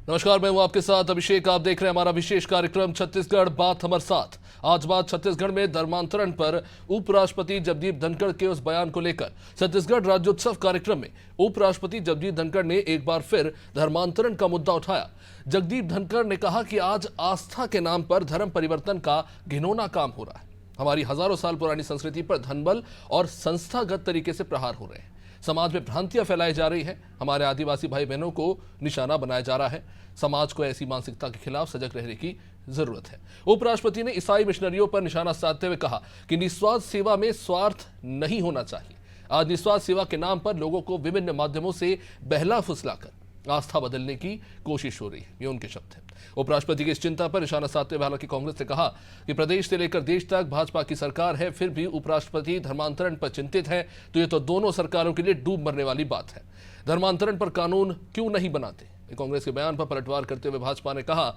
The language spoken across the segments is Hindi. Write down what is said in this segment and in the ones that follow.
नमस्कार, मैं हूं आपके साथ अभिषेक। आप देख रहे हैं हमारा विशेष कार्यक्रम छत्तीसगढ़ बात हमारे साथ। आज बात छत्तीसगढ़ में धर्मांतरण पर उपराष्ट्रपति जगदीप धनखड़ के उस बयान को लेकर। छत्तीसगढ़ राज्योत्सव कार्यक्रम में उपराष्ट्रपति जगदीप धनखड़ ने एक बार फिर धर्मांतरण का मुद्दा उठाया। जगदीप धनखड़ ने कहा कि आज आस्था के नाम पर धर्म परिवर्तन का घिनौना काम हो रहा है। हमारी हजारों साल पुरानी संस्कृति पर धनबल और संस्थागत तरीके से प्रहार हो रहे हैं। समाज में भ्रांतियां फैलाई जा रही हैं। हमारे आदिवासी भाई बहनों को निशाना बनाया जा रहा है। समाज को ऐसी मानसिकता के खिलाफ सजग रहने की जरूरत है। उपराष्ट्रपति ने ईसाई मिशनरियों पर निशाना साधते हुए कहा कि निस्वार्थ सेवा में स्वार्थ नहीं होना चाहिए। आज निस्वार्थ सेवा के नाम पर लोगों को विभिन्न माध्यमों से बहला फुसलाकर आस्था बदलने की कोशिश हो रही है। ये उनके शब्द हैं। उपराष्ट्रपति की इस चिंता पर निशाना साधते हुए हालांकि कांग्रेस ने कहा कि प्रदेश से लेकर देश तक भाजपा की सरकार है, फिर भी उपराष्ट्रपति धर्मांतरण पर चिंतित है, तो ये तो दोनों सरकारों के लिए डूब मरने वाली बात है। धर्मांतरण पर कानून क्यों नहीं बनाते? कांग्रेस के बयान पर पलटवार करते हुए भाजपा ने कहा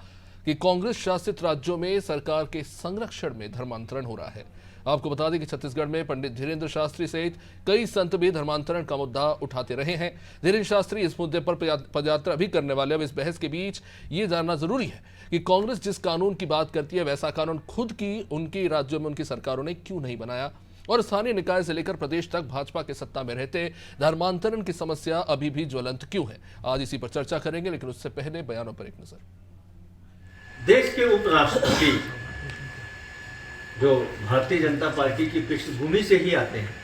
कि कांग्रेस शासित राज्यों में सरकार के संरक्षण में धर्मांतरण हो रहा है। आपको बता दें कि छत्तीसगढ़ में पंडित धीरेन्द्र शास्त्री सहित कई संत भी धर्मांतरण का मुद्दा उठाते रहे हैं। धीरेन्द्र शास्त्री इस मुद्दे पर पदयात्रा भी करने वाले। अब इस बहस के बीच ये जानना जरूरी है कि कांग्रेस जिस कानून की बात करती है वैसा कानून खुद की उनकी राज्यों में उनकी सरकारों ने क्यों नहीं बनाया, और स्थानीय निकाय से लेकर प्रदेश तक भाजपा के सत्ता में रहते धर्मांतरण की समस्या अभी भी ज्वलंत क्यों है। आज इसी पर चर्चा करेंगे, लेकिन उससे पहले बयानों पर एक नजर। देश के उपराष्ट्रपति जो भारतीय जनता पार्टी की पृष्ठभूमि से ही आते हैं,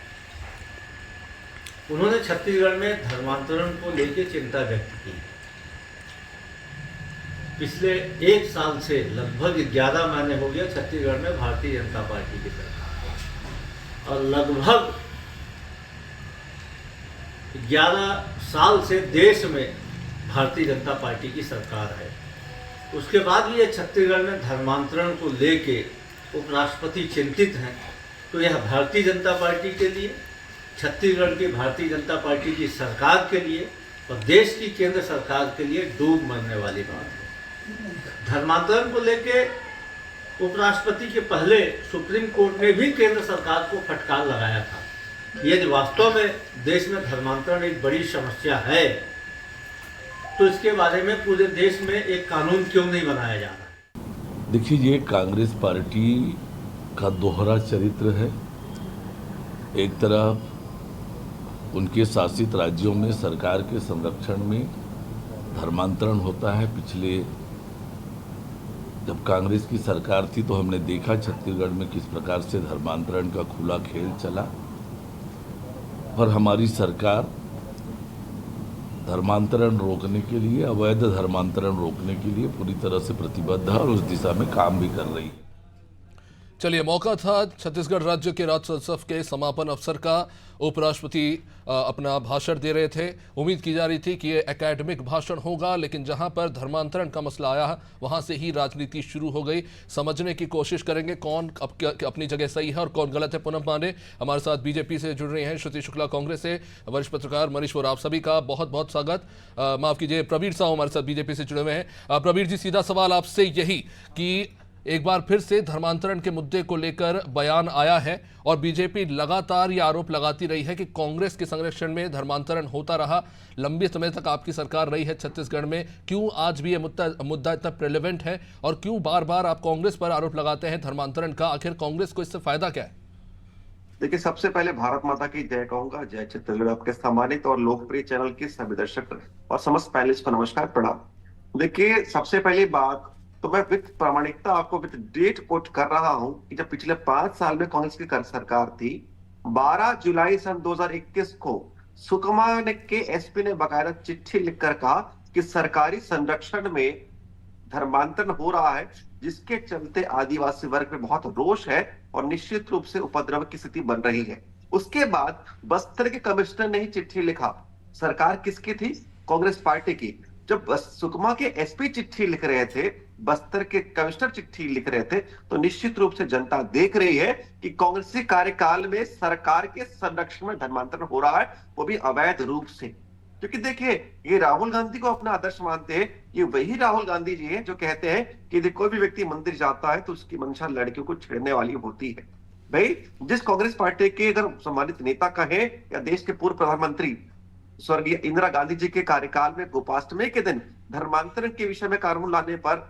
उन्होंने छत्तीसगढ़ में धर्मांतरण को लेकर चिंता व्यक्त की। पिछले एक साल से लगभग 11 महीने हो गया छत्तीसगढ़ में भारतीय जनता पार्टी की सरकार, और लगभग 11 साल से देश में भारतीय जनता पार्टी की सरकार है। उसके बाद भी ये छत्तीसगढ़ में धर्मांतरण को लेके उपराष्ट्रपति चिंतित हैं, तो यह भारतीय जनता पार्टी के लिए, छत्तीसगढ़ की भारतीय जनता पार्टी की सरकार के लिए और देश की केंद्र सरकार के लिए डूब मरने वाली बात है। धर्मांतरण को लेके उपराष्ट्रपति के पहले सुप्रीम कोर्ट ने भी केंद्र सरकार को फटकार लगाया था। यदि वास्तव में देश में धर्मांतरण एक बड़ी समस्या है, तो इसके बारे में पूरे देश में एक कानून क्यों नहीं बनाया जा रहा है? देखिए, ये कांग्रेस पार्टी का दोहरा चरित्र है। एक तरफ उनके शासित राज्यों में सरकार के संरक्षण में धर्मांतरण होता है। पिछले जब कांग्रेस की सरकार थी तो हमने देखा छत्तीसगढ़ में किस प्रकार से धर्मांतरण का खुला खेल चला, और हमारी सरकार धर्मांतरण रोकने के लिए, अवैध धर्मांतरण रोकने के लिए पूरी तरह से प्रतिबद्ध है और उस दिशा में काम भी कर रही है। चलिए, मौका था छत्तीसगढ़ राज्य के राज्योत्सव के समापन अवसर का। उपराष्ट्रपति अपना भाषण दे रहे थे। उम्मीद की जा रही थी कि ये एकेडमिक भाषण होगा, लेकिन जहां पर धर्मांतरण का मसला आया वहां से ही राजनीति शुरू हो गई। समझने की कोशिश करेंगे कौन अपनी जगह सही है और कौन गलत है। पूनम पांडे हमारे साथ बीजेपी से जुड़ रही हैं, श्रुति शुक्ला कांग्रेस से, वरिष्ठ पत्रकार मनीष वोरा, आप सभी का बहुत बहुत स्वागत। माफ कीजिए, प्रवीर साहू हमारे साथ बीजेपी से जुड़े हुए हैं। प्रवीर जी, सीधा सवाल आपसे यही कि एक बार फिर से धर्मांतरण के मुद्दे को लेकर बयान आया है और बीजेपी लगातार ये आरोप लगाती रही है कि कांग्रेस के संरक्षण में धर्मांतरण होता रहा। लंबे समय तक आपकी सरकार रही है छत्तीसगढ़ में, क्यों आज भी ये मुद्दा इतना प्रेलेवेंट है और क्यों बार बार आप कांग्रेस पर आरोप लगाते हैं धर्मांतरण का? आखिर कांग्रेस को इससे फायदा क्या है? देखिए, सबसे पहले भारत माता की जय कहूंगा। जय छत्तीसगढ़। आपके सम्मानित और लोकप्रिय चैनल के सभी दर्शक और समस्त पैनलिस्ट को नमस्कार, प्रणाम। देखिए, सबसे पहली बात तो मैं विथ प्रामाणिकता आपको विथ डेट कोट कर रहा हूं कि जब पिछले 5 साल में कांग्रेस की सरकार थी, 12 जुलाई सन 2021 को सुकमा के एसपी ने बाकायदा चिट्ठी लिखकर कहा कि सरकारी संरक्षण में धर्मांतरण हो रहा है, जिसके चलते आदिवासी वर्ग में बहुत रोष है और निश्चित रूप से उपद्रव की स्थिति बन रही है। उसके बाद बस्तर के कमिश्नर ने ही चिट्ठी लिखा। सरकार किसकी थी? कांग्रेस पार्टी की। जब सुकमा के एसपी चिट्ठी लिख रहे थे, बस्तर के कमिश्नर चिट्ठी लिख रहे थे, तो निश्चित रूप से जनता देख रही है कि कांग्रेसी कार्यकाल में सरकार के संरक्षण में धर्मांतरण हो रहा है, वो भी अवैध रूप से। क्योंकि देखिए, ये राहुल गांधी को अपना आदर्श मानते हैं। ये वही राहुल गांधी जी हैं जो कहते हैं कि कोई भी व्यक्ति मंदिर जाता है तो उसकी मंशा लड़कियों को छेड़ने वाली होती है। भाई, जिस कांग्रेस पार्टी के अगर सम्मानित नेता कहे या देश के पूर्व प्रधानमंत्री स्वर्गीय इंदिरा गांधी जी के कार्यकाल में गोपाष्टमी के दिन धर्मांतरण के विषय में कानून लाने पर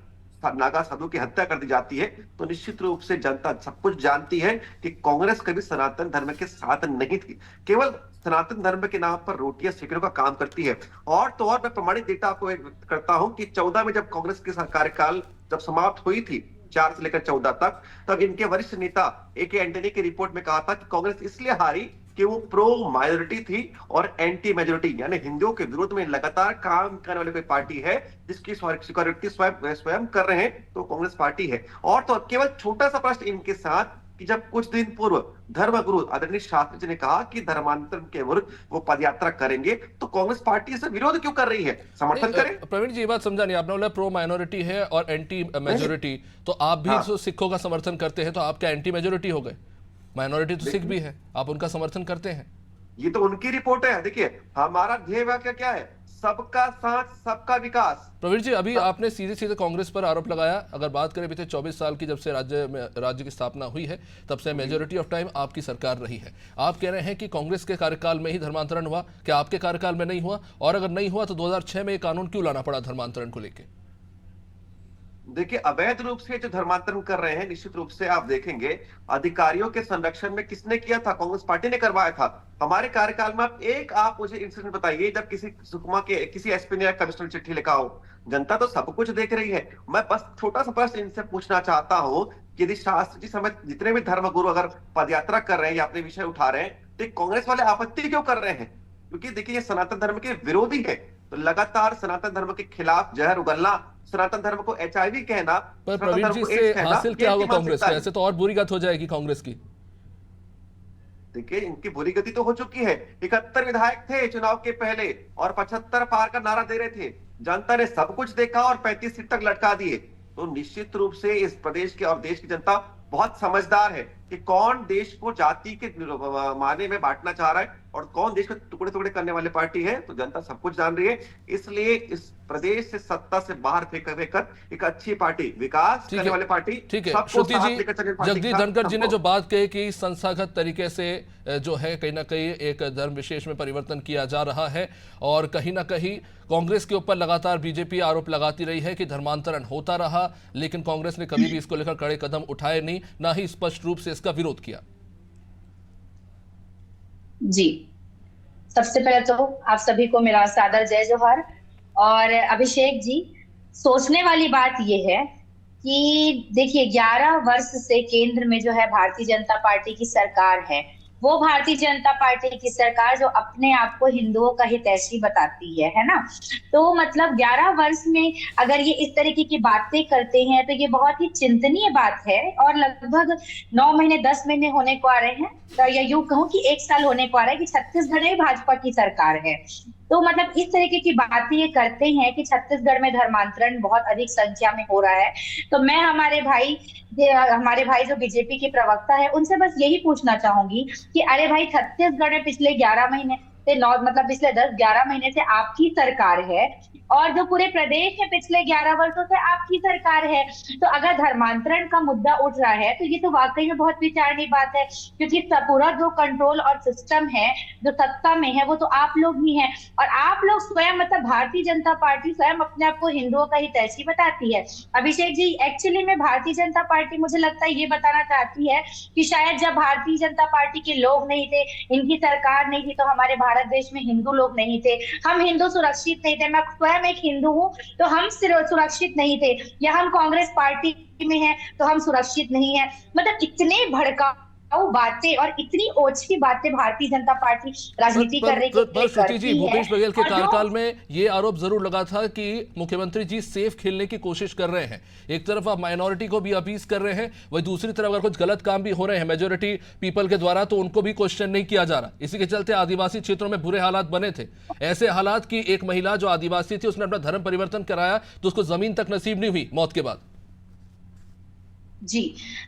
नागा साधु की हत्या कर दी जाती है, तो निश्चित रूप से जनता सब कुछ जानती है कि कांग्रेस कभी सनातन धर्म के साथ नहीं थी, केवल सनातन धर्म के नाम पर रोटियां सेकने का काम करती है। और तो और मैं प्रमाणित डेटा आपको व्यक्त करता हूं कि 14 में जब कांग्रेस की कार्यकाल जब समाप्त हुई थी, 4 से लेकर 14 तक, तब इनके वरिष्ठ नेता ए.के. एंटनी की रिपोर्ट में कहा था कि कांग्रेस इसलिए हारी कि वो प्रो माइनॉरिटी थी और एंटी मेजोरिटी, यानी हिंदुओं के विरोध में लगातार काम करने वाली कोई पार्टी है जिसकी सिक्योरिटी स्वयं कर रहे हैं, तो कांग्रेस पार्टी है। और तो केवल छोटा सा प्रश्न इनके साथ कि जब कुछ दिन पूर्व धर्मगुरु आदरणीय शास्त्री जी ने कहा कि धर्मांतरण के विरुद्ध वो पदयात्रा करेंगे, तो कांग्रेस पार्टी इसे विरोध क्यों कर रही है? समर्थन करें। प्रवीण जी, ये बात समझा नहीं, आपने बोला प्रो माइनॉरिटी है और एंटी मेजोरिटी, तो आप भी तो सिखों का समर्थन करते हैं, तो आप क्या एंटी मेजोरिटी हो गए? माइनॉरिटी तो सिख भी है, आप उनका समर्थन करते हैं। ये तो उनकी रिपोर्ट है। देखिए हमारा ध्येय वाक्य क्या है? सबका साथ सबका विकास। प्रवीण जी, अभी आपने सीधे सीधे कांग्रेस पर आरोप लगाया। अगर बात करें बीते 24 साल की जब से राज्य की स्थापना हुई है, तब से मेजोरिटी ऑफ टाइम आपकी सरकार रही है। आप कह रहे हैं कि कांग्रेस के कार्यकाल में ही धर्मांतरण हुआ, क्या आपके कार्यकाल में नहीं हुआ? और अगर नहीं हुआ तो 2006 में ये कानून क्यों लाना पड़ा धर्मांतरण को लेकर? देखिए अवैध रूप से जो धर्मांतरण कर रहे हैं, निश्चित रूप से आप देखेंगे अधिकारियों के संरक्षण में किसने किया था? कांग्रेस पार्टी ने करवाया था। हमारे कार्यकाल में आप मुझे इंसिडेंट बताइए जब किसी सुकमा के किसी एसपी ने कमिश्नर चिट्ठी लिखा हो। जनता तो सब कुछ देख रही है। मैं बस छोटा सा प्रश्न इनसे पूछना चाहता हूं कि यदि शास्त्री जी समेत जितने भी धर्मगुरु अगर पदयात्रा कर रहे हैं या अपने विषय उठा रहे हैं, तो कांग्रेस वाले आपत्ति क्यों कर रहे हैं? क्योंकि देखिए ये सनातन धर्म के विरोधी है, तो लगातार सनातन धर्म के खिलाफ जहर उगलना, सनातन धर्म को एचआईवी कहना, पर प्रवीण जी से हासिल क्या होगा कांग्रेस का? ऐसे तो और बुरी गत हो जाएगी कांग्रेस की। देखिए इनकी बुरी गति तो हो चुकी है। 71 विधायक थे चुनाव के पहले और 75 पार का नारा दे रहे थे। जनता ने सब कुछ देखा और 35 सीट तक लटका दिए। तो निश्चित रूप से इस प्रदेश के और देश की जनता बहुत समझदार है कि कौन देश को जाति के माने में बांटना चाह रहा है और कौन देश को टुकड़े टुकड़े करने वाली पार्टी है। तो जनता सब कुछ जान रही है, इसलिए इस प्रदेश से सत्ता से बाहर फेंकर एक अच्छी पार्टी, विकास करने वाली पार्टी, ठीक है। श्रुति जी, जगदीप धनखड़ जी ने जो बात कही कि संस्थागत तरीके से जो है कहीं ना कहीं एक धर्म विशेष में परिवर्तन किया जा रहा है, और कहीं ना कहीं कांग्रेस के ऊपर लगातार बीजेपी आरोप लगाती रही है कि धर्मांतरण होता रहा, लेकिन कांग्रेस ने कभी भी इसको लेकर कड़े कदम उठाए नहीं, ना ही स्पष्ट रूप से इसका विरोध किया। जी, सबसे पहले तो आप सभी को मेरा सादर जय जोहार। और अभिषेक जी, सोचने वाली बात यह है कि देखिए 11 वर्ष से केंद्र में जो है भारतीय जनता पार्टी की सरकार है, वो भारतीय जनता पार्टी की सरकार जो अपने आप को हिंदुओं का हितैषी बताती है ना। तो मतलब 11 वर्ष में अगर ये इस तरीके की बातें करते हैं तो ये बहुत ही चिंतनीय बात है। और लगभग 9 महीने 10 महीने होने को आ रहे हैं, तो या यूं कहूं कि 1 साल होने को आ रहा है कि छत्तीसगढ़ में भाजपा की सरकार है। तो मतलब इस तरीके की बातें ये करते हैं कि छत्तीसगढ़ में धर्मांतरण बहुत अधिक संख्या में हो रहा है। तो मैं हमारे भाई जो बीजेपी के प्रवक्ता है उनसे बस यही पूछना चाहूंगी कि अरे भाई, छत्तीसगढ़ में पिछले 11 महीने से मतलब पिछले 10-11 महीने से आपकी सरकार है और जो पूरे प्रदेश में पिछले 11 वर्षों से आपकी सरकार है। तो अगर धर्मांतरण का मुद्दा उठ रहा है तो ये तो वाकई में बहुत विचारणीय बात है, क्योंकि पूरा जो कंट्रोल और सिस्टम है, जो सत्ता में है, वो तो आप लोग ही हैं। और आप लोग स्वयं मतलब भारतीय जनता पार्टी स्वयं अपने आप को हिंदुओं का हितैषी बताती है। अभिषेक जी, एक्चुअली में भारतीय जनता पार्टी मुझे लगता है ये बताना चाहती है कि शायद जब भारतीय जनता पार्टी के लोग नहीं थे, इनकी सरकार नहीं थी, तो हमारे भारत देश में हिंदू लोग नहीं थे, हम हिंदू सुरक्षित नहीं थे। मैं स्वयं एक हिंदू हूं तो हम सुरक्षित नहीं थे, या हम कांग्रेस पार्टी में हैं तो हम सुरक्षित नहीं है। मतलब इतने भड़काऊ बातें और इतनी ओछी बातें भारतीय जनता पार्टी राजनीति कर रही है। श्रुति जी, भूपेश बघेल के कार्यकाल में ये आरोप जरूर लगा था कि मुख्यमंत्री जी सेफ खेलने की कोशिश कर रहे हैं। एक तरफ आप माइनॉरिटी को भी अपीस कर रहे हैं, वही दूसरी तरफ अगर कुछ गलत काम भी हो रहे हैं मेजोरिटी पीपल के द्वारा तो उनको भी क्वेश्चन नहीं किया जा रहा। इसी के चलते आदिवासी क्षेत्रों में बुरे हालात बने थे। ऐसे हालात की एक महिला जो आदिवासी थी उसने अपना धर्म परिवर्तन कराया तो उसको जमीन तक नसीब नहीं हुई मौत के बाद। जी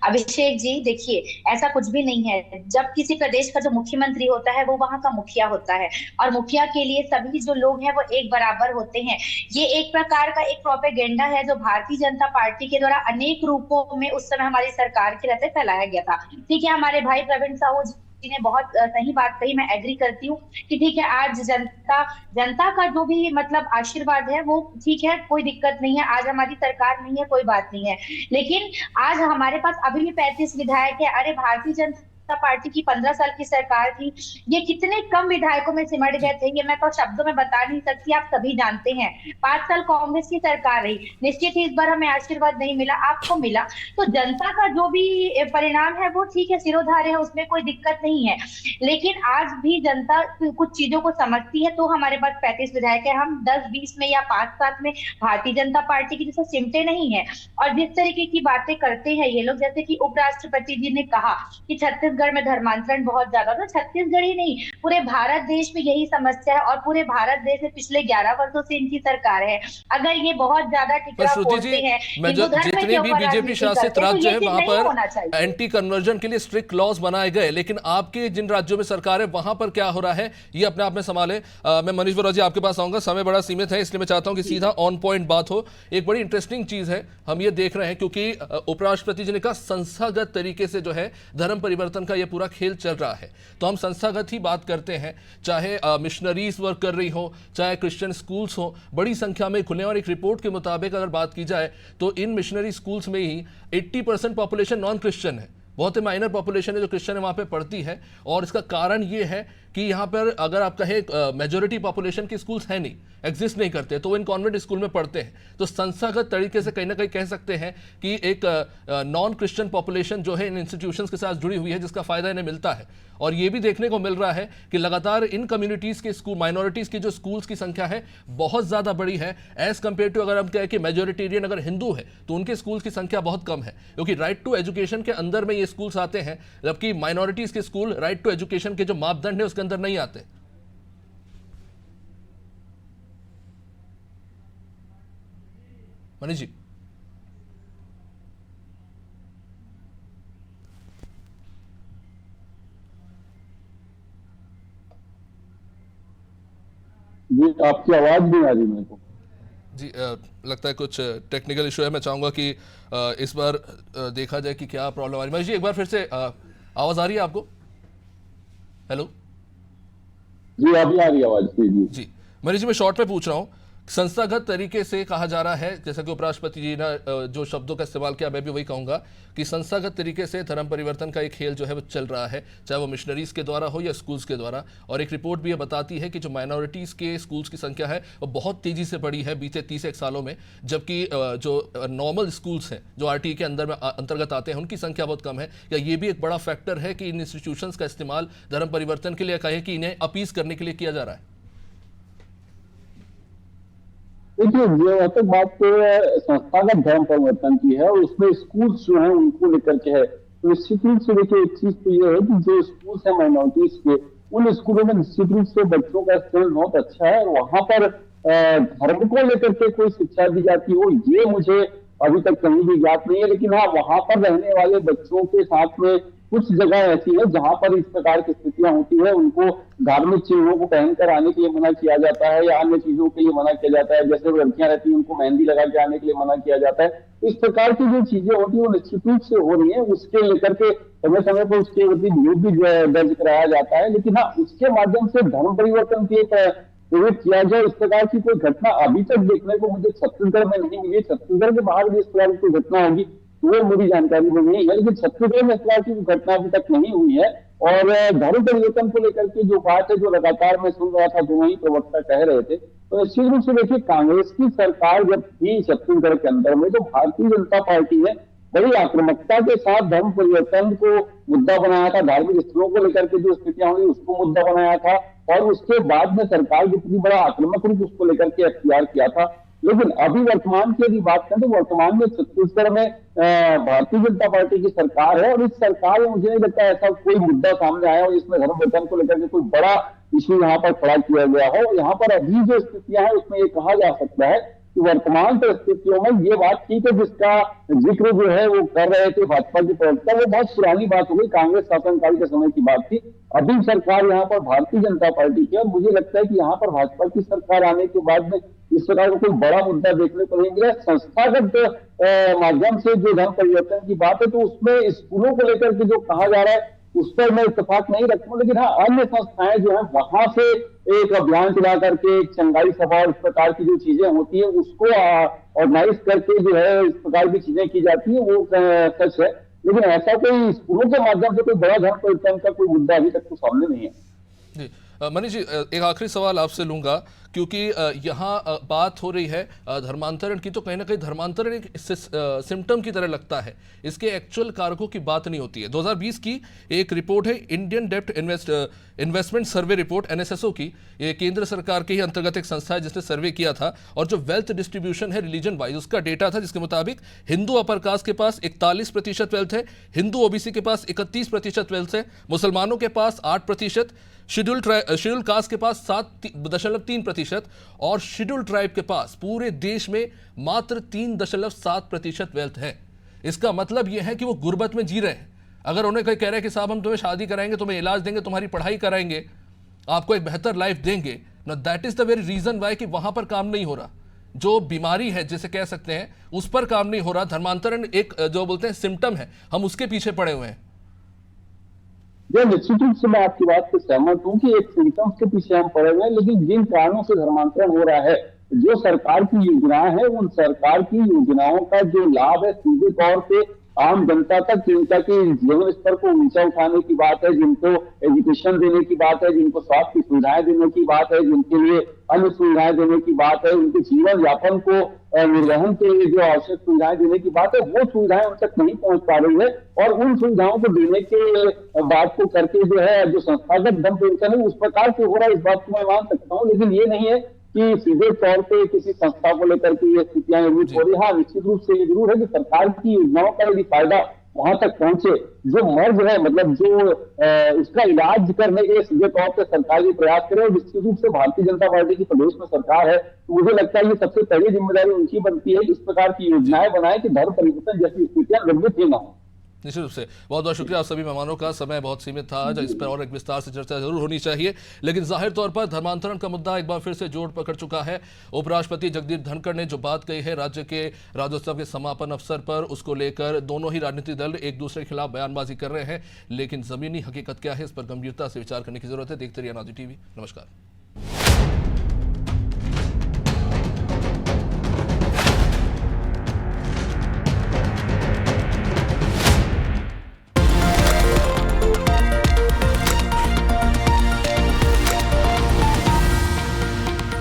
अभिषेक जी, देखिए ऐसा कुछ भी नहीं है। जब किसी प्रदेश का जो मुख्यमंत्री होता है वो वहां का मुखिया होता है, और मुखिया के लिए सभी जो लोग हैं वो एक बराबर होते हैं। ये एक प्रकार का एक प्रोपेगेंडा है जो भारतीय जनता पार्टी के द्वारा अनेक रूपों में उस समय हमारी सरकार के रहते फैलाया गया था। ठीक है, हमारे भाई प्रवीण साहू जी ने बहुत सही बात कही, मैं एग्री करती हूँ कि ठीक है, आज जनता का जो भी मतलब आशीर्वाद है वो ठीक है, कोई दिक्कत नहीं है। आज हमारी सरकार नहीं है, कोई बात नहीं है, लेकिन आज हमारे पास अभी भी 35 विधायक है। अरे भारतीय जनता पार्टी की 15 साल की सरकार थी, ये कितने कम विधायकों में सिमट गए थे, ये मैं तो शब्दों में बता नहीं सकती, आप सभी जानते हैं। 5 साल कांग्रेस की सरकार रही, निश्चित ही इस बार हमें आशीर्वाद नहीं मिला, आपको मिला, तो जनता का जो भी परिणाम है वो ठीक है, सिरोधार्य है, उसमें कोई दिक्कत नहीं है। लेकिन आज भी जनता कुछ चीजों को समझती है, तो हमारे पास 35 विधायक है। हम 10-20 में या 5 साल में भारतीय जनता पार्टी की जैसे सिमटे नहीं है। और जिस तरीके की बातें करते हैं ये लोग, जैसे कि उपराष्ट्रपति जी ने कहा कि छत्तीसगढ़ में धर्मांतरण बहुत ज्यादा, तो छत्तीसगढ़ ही नहीं, पूरे भारत देश में यही समस्या है, और पूरे भारत देश में पिछले 11 वर्षों से इनकी सरकार है। अगर ये बहुत ज्यादा टिकरा फोड़ते हैं, जितनी भी बीजेपी शासित राज्य है वहां पर एंटी कन्वर्जन के लिए स्ट्रिक्ट लॉज बनाए गए, लेकिन आपके जिन राज्यों में सरकार है वहां पर क्या हो रहा है ये अपने आप में संभाले। मैं मनीष वोरा जी आपके पास आऊंगा, समय बड़ा सीमित है, इसलिए मैं चाहता हूं कि सीधा ऑन पॉइंट बात हो। एक बड़ी इंटरेस्टिंग चीज है, हम ये देख रहे हैं क्योंकि उपराष्ट्रपति जी ने कहा संस्थागत तरीके से जो है धर्म परिवर्तन का ये पूरा खेल चल रहा है, तो हम संस्थागत ही बात करते हैं, चाहे मिशनरीज वर्क कर रही हो, चाहे क्रिश्चियन स्कूल्स हो, बड़ी संख्या में खुले। और एक रिपोर्ट के मुताबिक अगर बात की जाए तो इन मिशनरी स्कूल्स में ही 80% पॉपुलेशन नॉन क्रिश्चियन है, बहुत ही माइनर पॉपुलेशन है जो क्रिश्चियन है वहां पे पढ़ती है। और इसका कारण ये है कि यहाँ पर अगर आप कहें मेजोरिटी पॉपुलेशन के स्कूल्स है नहीं, एग्जिस्ट नहीं करते, तो वो इन कॉन्वेंट स्कूल में पढ़ते हैं। तो संस्थागत तरीके से कहीं ना कहीं कह सकते हैं कि एक नॉन क्रिश्चियन पॉपुलेशन जो है इन इंस्टीट्यूशंस के साथ जुड़ी हुई है, जिसका फायदा इन्हें मिलता है। और ये भी देखने को मिल रहा है कि लगातार इन कम्युनिटीज के स्कूल, माइनॉरिटीज की जो स्कूल्स की संख्या है बहुत ज्यादा बड़ी है एज कंपेयर टू, अगर हम कहें कि मेजोरिटेरियन अगर हिंदू है तो उनके स्कूल्स की संख्या बहुत कम है, क्योंकि राइट टू एजुकेशन के अंदर में ये स्कूल्स आते हैं, जबकि माइनॉरिटीज के स्कूल राइट टू एजुकेशन के जो मापदंड है उसके अंदर नहीं आते। मनीष जी। जी आपकी आवाज नहीं आ रही मेरे को। जी लगता है कुछ टेक्निकल इशू है, मैं चाहूंगा कि इस बार देखा जाए कि क्या प्रॉब्लम आ रही है। मनीष जी एक बार फिर से आवाज आ रही है आपको? हेलो जी अभी आ रही आवाज। जी मनीष जी मैं शॉर्ट में पूछ रहा हूँ, संस्थागत तरीके से कहा जा रहा है, जैसा कि उपराष्ट्रपति जी ने जो शब्दों का इस्तेमाल किया मैं भी वही कहूंगा कि संस्थागत तरीके से धर्म परिवर्तन का एक खेल जो है वो चल रहा है, चाहे वो मिशनरीज के द्वारा हो या स्कूल्स के द्वारा। और एक रिपोर्ट भी ये बताती है कि जो माइनॉरिटीज़ के स्कूल्स की संख्या है वो बहुत तेज़ी से बढ़ी है बीते 30 सालों में, जबकि जो नॉर्मल स्कूल्स हैं जो RTE के अंदर में अंतर्गत आते हैं उनकी संख्या बहुत कम है। क्या ये भी एक बड़ा फैक्टर है कि इन इंस्टीट्यूशंस का इस्तेमाल धर्म परिवर्तन के लिए, कहें कि इन्हें अपीज करने के लिए किया जा रहा है? देखिए ये तो बात तो संस्थागत धर्म परिवर्तन की है, और उसमें स्कूल्स जो है उनको लेकर के है। तो निश्चित रूप से देखिए एक चीज तो ये है कि जो स्कूल्स है माइनॉरिटीज के, उन स्कूलों में निश्चित रूप से बच्चों का स्टैंडर्ड बहुत अच्छा है, और वहां पर धर्म को लेकर के कोई शिक्षा दी जाती हो ये मुझे अभी तक कहीं भी ज्ञात नहीं है। लेकिन हाँ, वहां पर रहने वाले बच्चों के साथ में कुछ जगह ऐसी है जहां पर इस प्रकार की स्थितियां होती है, उनको धार्मिक चिन्हों को पहनकर आने के लिए मना किया जाता है, या अन्य चीजों के लिए मना किया जाता है। जैसे लड़कियां रहती हैं उनको मेहंदी लगा के आने के लिए मना किया जाता है। इस प्रकार की जो चीजें होती है वो निश्चित रूप से हो रही है, उसके लेकर के समय समय पर उसके प्रति विरोध भी दर्ज कराया जाता है। लेकिन हाँ, उसके माध्यम से धर्म परिवर्तन की प्रेरित किया जाए, इस प्रकार की कोई घटना अभी तक देखने को मुझे छत्तीसगढ़ में नहीं मिली। छत्तीसगढ़ के बाहर भी इस प्रकार की कोई घटना होगी वो मेरी जानकारी में नहीं है, लेकिन छत्तीसगढ़ में इस प्रकार की घटना अभी तक नहीं हुई है। और धर्म परिवर्तन को लेकर के जो बात है, जो लगातार मैं सुन रहा था, दोनों ही प्रवक्ता कह रहे थे, तो निश्चित रूप से देखिए कांग्रेस की सरकार जब थी छत्तीसगढ़ के अंदर में, तो भारतीय जनता पार्टी ने बड़ी आक्रामकता के साथ धर्म परिवर्तन को मुद्दा बनाया था, धार्मिक स्थलों को लेकर के जो स्थितियां हुई उसको मुद्दा बनाया था, और उसके बाद में सरकार जितनी बड़ा आक्रामक रूप उसको लेकर के अख्तियार किया था। लेकिन अभी वर्तमान की यदि बात करें तो वर्तमान में छत्तीसगढ़ में भारतीय जनता पार्टी की सरकार है, और इस सरकार में मुझे नहीं लगता ऐसा कोई मुद्दा सामने आया हो जिसमें धर्म परिवर्तन को लेकर के कोई बड़ा इश्यू यहाँ पर खड़ा किया गया हो। यहाँ पर अभी जो स्थितियां हैं उसमें ये कहा जा सकता है कि वर्तमान परिस्थितियों में ये बात ठीक है जिसका जिक्र जो है वो कर रहे थे भाजपा के प्रवक्ता, वो बहुत पुरानी बात हो गई, कांग्रेस शासनकाल के समय की बात थी। अभी सरकार यहाँ पर भारतीय जनता पार्टी की, और मुझे लगता है कि यहाँ पर भाजपा की सरकार आने के बाद में इस प्रकार का कोई बड़ा मुद्दा देखने को नहीं मिला। संस्थागत माध्यम से जो धर्म परिवर्तन की बात है, तो उसमें स्कूलों को लेकर के जो कहा जा रहा है उस पर मैं इत्तेफाक नहीं रखता हूँ, लेकिन हाँ अन्य संस्थाएं जो है वहां से एक अभियान चला करके एक चंगाई सभा और इस प्रकार की जो चीजें होती है उसको ऑर्गेनाइज करके जो है इस प्रकार की चीजें की जाती है, वो सच है। लेकिन ऐसा कोई स्कूलों के माध्यम से कोई बड़ा धर्म परिवर्तन का कोई मुद्दा अभी तक तो सामने नहीं है। जी मनीष जी, एक आखिरी सवाल आपसे लूंगा, क्योंकि यहाँ बात हो रही है धर्मांतरण की, तो कहीं ना कहीं धर्मांतरण एक सिम्टम की तरह लगता है, इसके एक्चुअल कारकों की बात नहीं होती है। 2020 की एक रिपोर्ट है, इंडियन डेप्ट इन्वेस्टमेंट सर्वे रिपोर्ट NSSO की, ये केंद्र सरकार के ही अंतर्गत एक संस्था है जिसने सर्वे किया था, और जो वेल्थ डिस्ट्रीब्यूशन है रिलीजन वाइज उसका डेटा था, जिसके मुताबिक हिंदू अपर कास्ट के पास 41% वेल्थ है, हिंदू OBC के पास 31% वेल्थ है, मुसलमानों के पास 8%, शेड्यूल कास्ट के पास 7.3% और शेड्यूल ट्राइब के पास पूरे देश में मात्र 3.7% वेल्थ है। इसका मतलब यह है कि वो गुर्बत में जी रहे हैं। अगर उन्हें कोई कह रहे हैं कि साहब हम तुम्हें शादी कराएंगे, तुम्हें इलाज देंगे, तुम्हारी पढ़ाई कराएंगे, आपको एक बेहतर लाइफ देंगे, ना that is the very reason why कि वहां पर काम नहीं हो रहा। जो बीमारी है जिसे कह सकते हैं उस पर काम नहीं हो रहा। धर्मांतरण एक जो बोलते हैं सिम्टम है, हम उसके पीछे पड़े हुए हैं। जो निश्चित रूप से मैं आपकी बात से सहमत हूँ कि एक सिम्टम्स के पीछे हम पड़े हुए हैं, लेकिन जिन कारणों से धर्मांतरण हो रहा है, जो सरकार की योजनाएं हैं, उन सरकार की योजनाओं का जो लाभ है सीधे तौर पे आम जनता तक, जिनका की जीवन स्तर को ऊंचा उठाने की बात है, जिनको एजुकेशन देने की बात है, जिनको स्वास्थ्य की सुविधाएं देने की बात है, जिनके लिए अन्य सुविधाएं देने की बात है, उनके जीवन यापन को निर्वहन के लिए जो आवश्यक सुविधाएं देने की बात है, वो सुविधाएं उन तक नहीं पहुंच पा रही है। और उन सुविधाओं को देने के बात को करके जो है जो संस्थागत धर्म परिवर्तन है उस प्रकार से हो रहा है, इस बात को मैं मान सकता हूँ। लेकिन ये नहीं है कि सीधे तौर पे किसी संस्था को लेकर के ये स्थितियां निर्मित हो रही है। हाँ, निश्चित रूप से ये जरूर है कि सरकार की योजनाओं का यदि फायदा वहां तक पहुंचे, जो मर्ज है मतलब जो उसका इलाज करने के लिए सीधे तौर पर सरकार ये प्रयास करे, और निश्चित रूप से भारतीय जनता पार्टी की प्रदेश में सरकार है, तो मुझे लगता है ये सबसे पहली जिम्मेदारी उनकी बनती है कि इस प्रकार की योजनाएं बनाए कि धर्म परिवर्तन जैसी स्थितियां निर्मित ही ना हो। निश्चित रूप से बहुत बहुत शुक्रिया आप सभी मेहमानों का। समय बहुत सीमित था आज, इस पर और एक विस्तार से चर्चा जरूर होनी चाहिए, लेकिन जाहिर तौर पर धर्मांतरण का मुद्दा एक बार फिर से जोर पकड़ चुका है। उपराष्ट्रपति जगदीप धनखड़ ने जो बात कही है राज्य के राज्योत्सव के समापन अवसर पर, उसको लेकर दोनों ही राजनीतिक दल एक दूसरे के खिलाफ बयानबाजी कर रहे हैं, लेकिन जमीनी हकीकत क्या है इस पर गंभीरता से विचार करने की जरूरत है। देखते रहिए अनादि टीवी। नमस्कार।